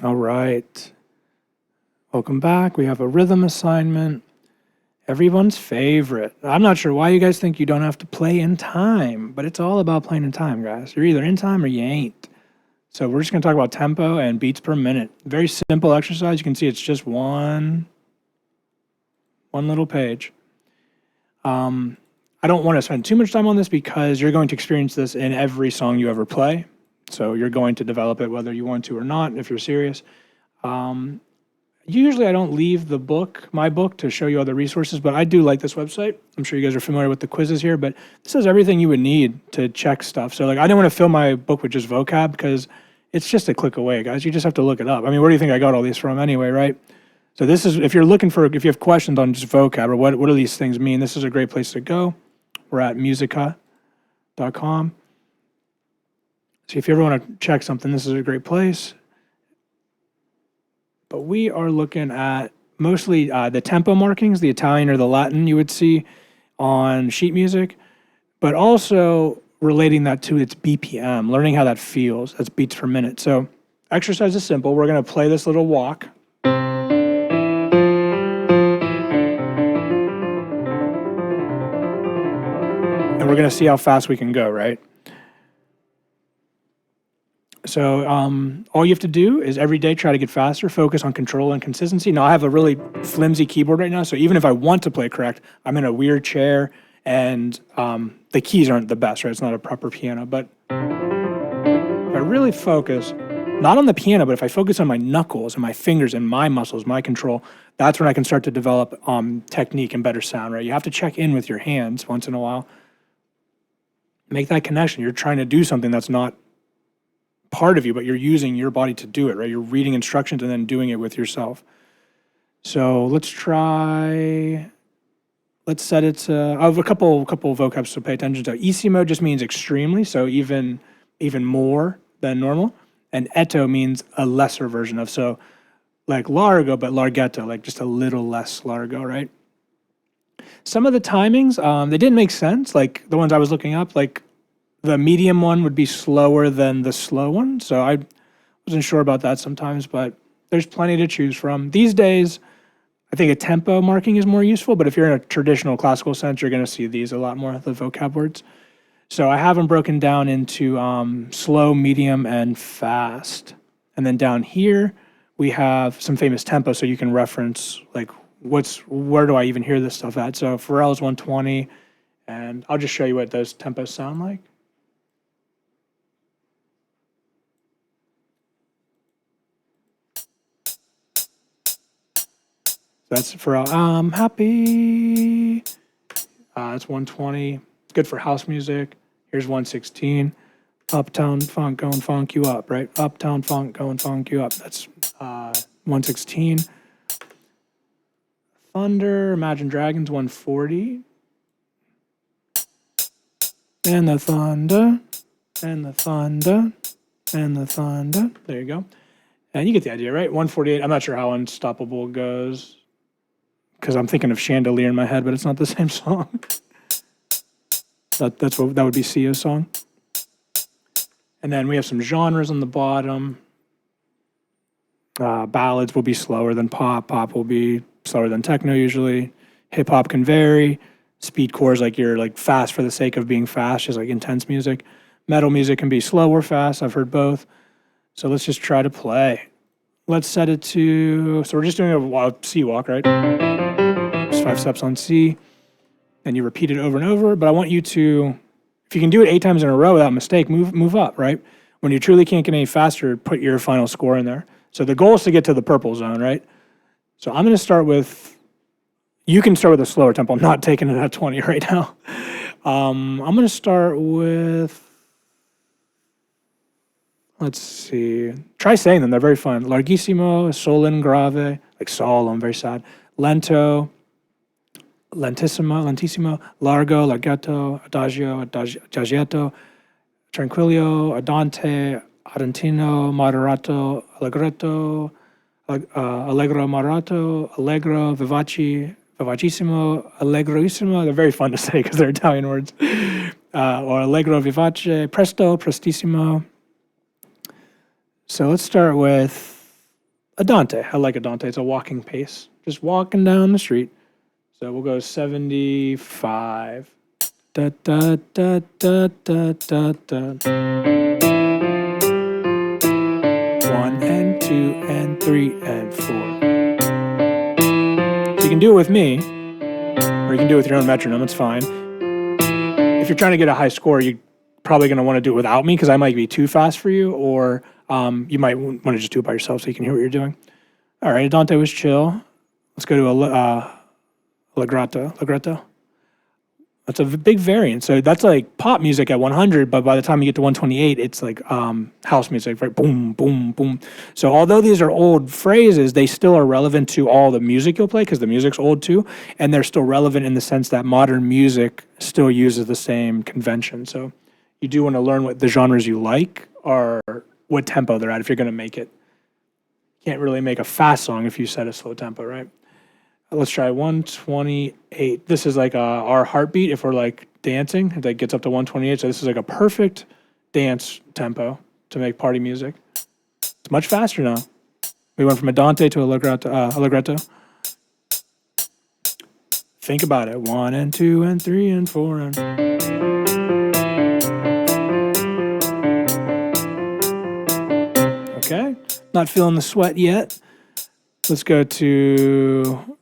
All right. Welcome back. We have a rhythm assignment. Everyone's favorite. I'm not sure why you guys think you don't have to play in time, but it's all about playing in time, guys. You're either in time or you ain't. So we're just going to talk about tempo and beats per minute. Very simple exercise. You can see it's just one little page. I don't want to spend too much time on this because you're going to experience this in every song you ever play. So you're going to develop it whether you want to or not, if you're serious. Usually I don't leave my book, to show you other resources, but I do like this website. I'm sure you guys are familiar with the quizzes here, but this has everything you would need to check stuff. So like, I didn't want to fill my book with just vocab because it's just a click away, guys. You just have to look it up. I mean, where do you think I got all these from anyway, right? So this is, if you have questions on just vocab or what do these things mean, this is a great place to go. We're at musica.com. So if you ever want to check something, this is a great place. But we are looking at mostly the tempo markings, the Italian or the Latin you would see on sheet music, but also relating that to its BPM, learning how that feels. That's beats per minute. So exercise is simple. We're going to play this little walk. And we're going to see how fast we can go, right? So all you have to do is every day try to get faster, focus on control and consistency. Now, I have a really flimsy keyboard right now, so even if I want to play correct, I'm in a weird chair, and the keys aren't the best, right? It's not a proper piano, but if I really focus, not on the piano, but if I focus on my knuckles and my fingers and my muscles, my control, that's when I can start to develop technique and better sound, right? You have to check in with your hands once in a while. Make that connection. You're trying to do something that's not part of you, but you're using your body to do it, right? You're reading instructions and then doing it with yourself. So let's set it to, I have a couple vocabs to pay attention to. Isimo just means extremely, so even more than normal. And etto means a lesser version of, so like largo, but larghetto, like just a little less largo, right? Some of the timings, they didn't make sense, like the ones I was looking up, like the medium one would be slower than the slow one. So I wasn't sure about that sometimes, but there's plenty to choose from. These days, I think a tempo marking is more useful, but if you're in a traditional classical sense, you're going to see these a lot more, the vocab words. So I have them broken down into slow, medium, and fast. And then down here, we have some famous tempos, so you can reference, like, where do I even hear this stuff at? So Pharrell's 120, and I'll just show you what those tempos sound like. That's for I'm happy. That's 120. It's good for house music. Here's 116. Uptown funk going funk you up, right? Uptown funk going funk you up. That's 116. Thunder, Imagine Dragons, 140. And the thunder, and the thunder, and the thunder. There you go. And you get the idea, right? 148. I'm not sure how Unstoppable goes, because I'm thinking of Chandelier in my head, but it's not the same song. That would be Sia's song. And then we have some genres on the bottom. Ballads will be slower than pop. Pop will be slower than techno usually. Hip hop can vary. Speedcore is like you're like fast for the sake of being fast, just like intense music. Metal music can be slow or fast. I've heard both. So let's just try to play. Let's set it to, so we're just doing a C walk, right? Just 5 steps on C. And you repeat it over and over. But I want you to, if you can do it 8 times in a row without mistake, move up, right? When you truly can't get any faster, put your final score in there. So the goal is to get to the purple zone, right? So I'm going to start with, you can start with a slower tempo. I'm not taking it at 20 right now. I'm going to start with, let's see. Try saying them. They're very fun. Larghissimo, sol in grave, like solemn, very sad. Lento, lentissimo, largo, larghetto, adagio, adagietto, tranquillo, andante, ardentino, moderato, allegretto, allegro moderato, allegro, vivacissimo, allegroissimo. They're very fun to say because they're Italian words. Or allegro vivace, presto, prestissimo. So let's start with a Dante. I like a Dante. It's a walking pace, just walking down the street. So we'll go 75. Da, da, da, da, da, da, da. 1 and 2 and 3 and 4. So you can do it with me, or you can do it with your own metronome. It's fine. If you're trying to get a high score, you're probably going to want to do it without me because I might be too fast for you, or you might want to just do it by yourself so you can hear what you're doing. All right, Dante was chill. Let's go to a Allegretto. That's a big variant. So that's like pop music at 100, but by the time you get to 128, it's like house music, right? Boom, boom, boom. So although these are old phrases, they still are relevant to all the music you'll play because the music's old too, and they're still relevant in the sense that modern music still uses the same convention. So you do want to learn what the genres you like or what tempo they're at if you're going to make it. You can't really make a fast song if you set a slow tempo, right? Let's try 128. This is like our heartbeat if we're like dancing. It like gets up to 128. So this is like a perfect dance tempo to make party music. It's much faster now. We went from a Dante to a Allegretto. Think about it. 1 and 2 and 3 and 4 and... Okay. Not feeling the sweat yet. Let's go to...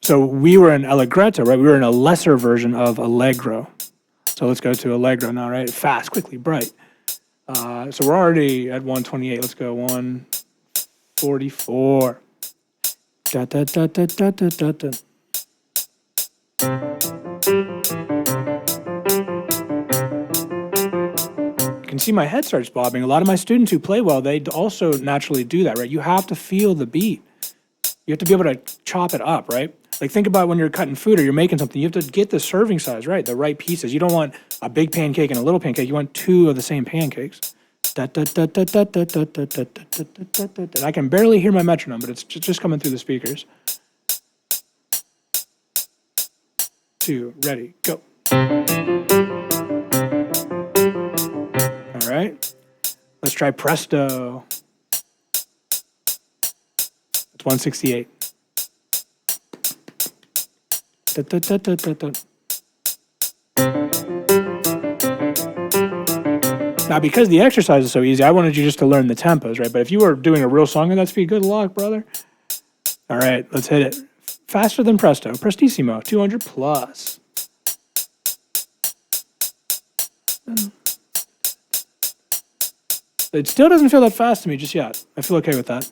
So we were in Allegretto, right? We were in a lesser version of Allegro. So let's go to Allegro now, right? Fast, quickly, bright. So we're already at 128. Let's go 144. Da, da, da, da, da, da, da, da. You can see my head starts bobbing. A lot of my students who play well, they also naturally do that, right? You have to feel the beat. You have to be able to chop it up, right? Like think about when you're cutting food or you're making something, you have to get the serving size right, the right pieces. You don't want a big pancake and a little pancake. You want two of the same pancakes. Da, da, da, da, da, da, da, da, da, da, da, da. I can barely hear my metronome, but it's just coming through the speakers. 2, ready, go. All right, let's try presto. It's 168. Da, da, da, da, da, da. Now, because the exercise is so easy, I wanted you just to learn the tempos, right? But if you were doing a real song at that speed, good luck, brother. All right, let's hit it. Faster than presto. Prestissimo, 200 plus. It still doesn't feel that fast to me just yet. I feel okay with that.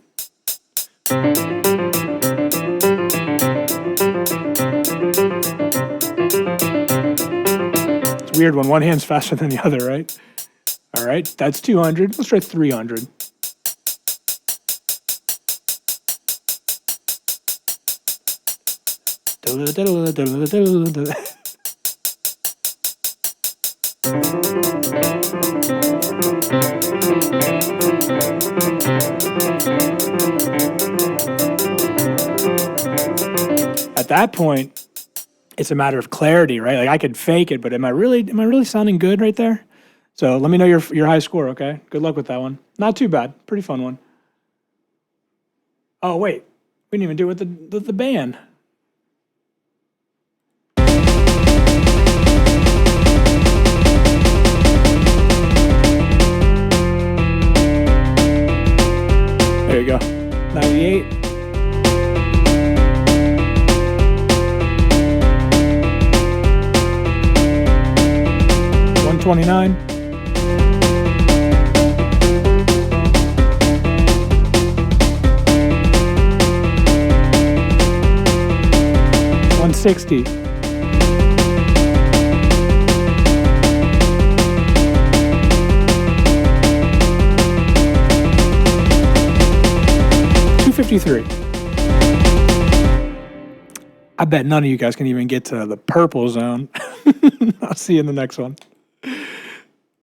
It's weird when one hand's faster than the other, right? All right, that's 200. Let's try 300. At that point, it's a matter of clarity, right? Like I could fake it, but am I really sounding good right there? So let me know your high score, okay? Good luck with that one. Not too bad. Pretty fun one. Oh wait, we didn't even do it with the band. There you go. 98. $129. $160. $253. I bet none of you guys can even get to the purple zone. I'll see you in the next one.